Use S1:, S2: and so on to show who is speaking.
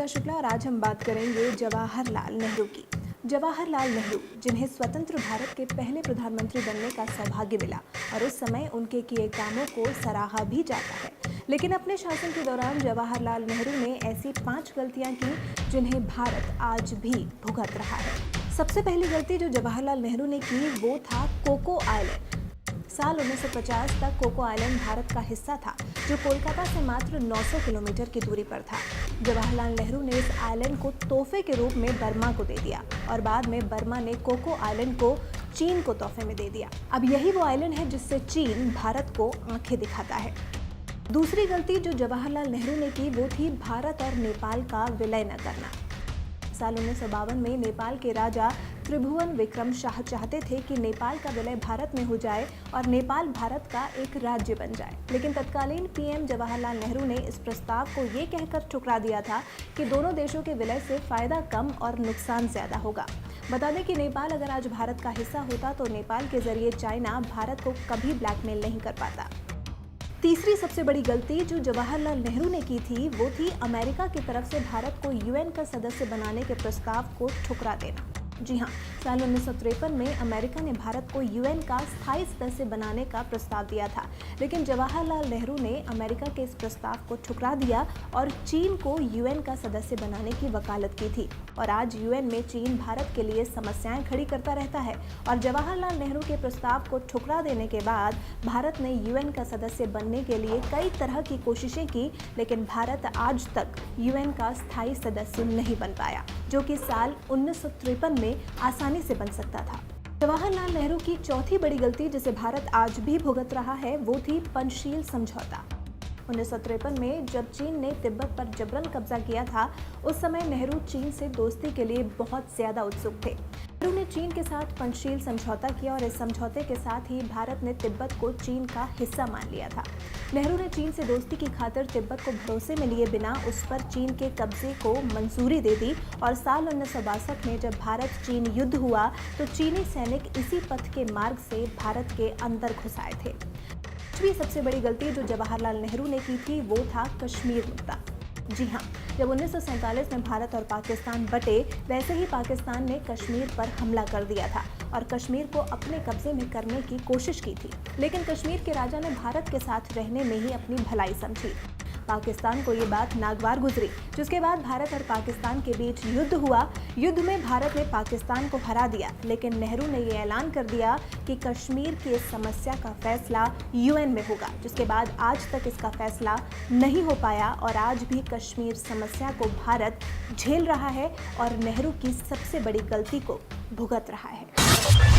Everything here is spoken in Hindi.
S1: शुक्ला और आज हम बात करेंगे जवाहरलाल नेहरू की। जवाहरलाल नेहरू, जिन्हें स्वतंत्र भारत के पहले प्रधानमंत्री बनने का सौभाग्य मिला और उस समय उनके किए कामों को सराहा भी जाता है, लेकिन अपने शासन के दौरान जवाहरलाल नेहरू ने ऐसी 5 गलतियां की जिन्हें भारत आज भी भुगत रहा है। सबसे पहली गलती जो जवाहरलाल नेहरू ने की वो था कोको आइलैंड। साल 1950 तक कोको आइलैंड भारत का हिस्सा था, जो कोलकाता से मात्र 900 किलोमीटर की दूरी पर था। जवाहरलाल नेहरू ने इस आइलैंड को तोहफे के रूप में बर्मा को दे दिया और बाद में बर्मा ने कोको आइलैंड को चीन को तोहफे में दे दिया। अब यही वो आइलैंड है जिससे चीन भारत को आंखें दिखाता है। दूसरी गलती जो जवाहरलाल नेहरू ने की वो थी भारत और नेपाल का विलय न करना। साल 1952 में नेपाल के राजा त्रिभुवन विक्रम शाह चाहते थे कि नेपाल का विलय भारत में हो जाए और नेपाल भारत का एक राज्य बन जाए, लेकिन तत्कालीन पीएम जवाहरलाल नेहरू ने इस प्रस्ताव को ये कहकर ठुकरा दिया था कि दोनों देशों के विलय से फायदा कम और नुकसान ज्यादा होगा। बता दें कि नेपाल अगर आज भारत का हिस्सा होता तो नेपाल के जरिए चाइना भारत को कभी ब्लैकमेल नहीं कर पाता। तीसरी सबसे बड़ी गलती जो जवाहरलाल नेहरू ने की थी वो थी अमेरिका की तरफ से भारत को यूएन का सदस्य बनाने के प्रस्ताव को ठुकरा देना। जी हाँ, साल 1953 में अमेरिका ने भारत को यूएन का स्थायी सदस्य बनाने का प्रस्ताव दिया था, लेकिन जवाहरलाल नेहरू ने अमेरिका के इस प्रस्ताव को ठुकरा दिया और चीन को यूएन का सदस्य बनाने की वकालत की थी। और आज यूएन में चीन भारत के लिए समस्याएं खड़ी करता रहता है और जवाहरलाल नेहरू के प्रस्ताव को ठुकरा देने के बाद भारत ने यूएन का सदस्य बनने के लिए कई तरह की कोशिशें की, लेकिन भारत आज तक यूएन का स्थायी सदस्य नहीं बन पाया, जो कि साल 1953 में आसानी से बन सकता था। जवाहरलाल नेहरू की चौथी बड़ी गलती जिसे भारत आज भी भुगत रहा है वो थी पंचशील समझौता। 1953 में जब चीन ने तिब्बत पर जबरन कब्जा किया था, उस समय नेहरू चीन से दोस्ती के लिए बहुत ज्यादा उत्सुक थे। नेहरू ने चीन के साथ पंचशील समझौता किया और इस समझौते के साथ ही भारत ने तिब्बत को चीन का हिस्सा मान लिया था। नेहरू ने चीन से दोस्ती की खातिर तिब्बत को भरोसे में लिए बिना उस पर चीन के कब्जे को मंजूरी दे दी और साल 1962 में जब भारत चीन युद्ध हुआ तो चीनी सैनिक इसी पथ के मार्ग से भारत के अंदर घुस आए थे। पांचवी सबसे बड़ी गलती जो जवाहरलाल नेहरू ने की थी वो था कश्मीर मुद्दा। जी हाँ, जब 1947 में भारत और पाकिस्तान बटे, वैसे ही पाकिस्तान ने कश्मीर पर हमला कर दिया था और कश्मीर को अपने कब्जे में करने की कोशिश की थी, लेकिन कश्मीर के राजा ने भारत के साथ रहने में ही अपनी भलाई समझी। पाकिस्तान को ये बात नागवार गुजरी, जिसके बाद भारत और पाकिस्तान के बीच युद्ध हुआ। युद्ध में भारत ने पाकिस्तान को हरा दिया, लेकिन नेहरू ने ये ऐलान कर दिया कि कश्मीर की इस समस्या का फैसला यूएन में होगा, जिसके बाद आज तक इसका फैसला नहीं हो पाया और आज भी कश्मीर समस्या को भारत झेल रहा है और नेहरू की सबसे बड़ी गलती को भुगत रहा है।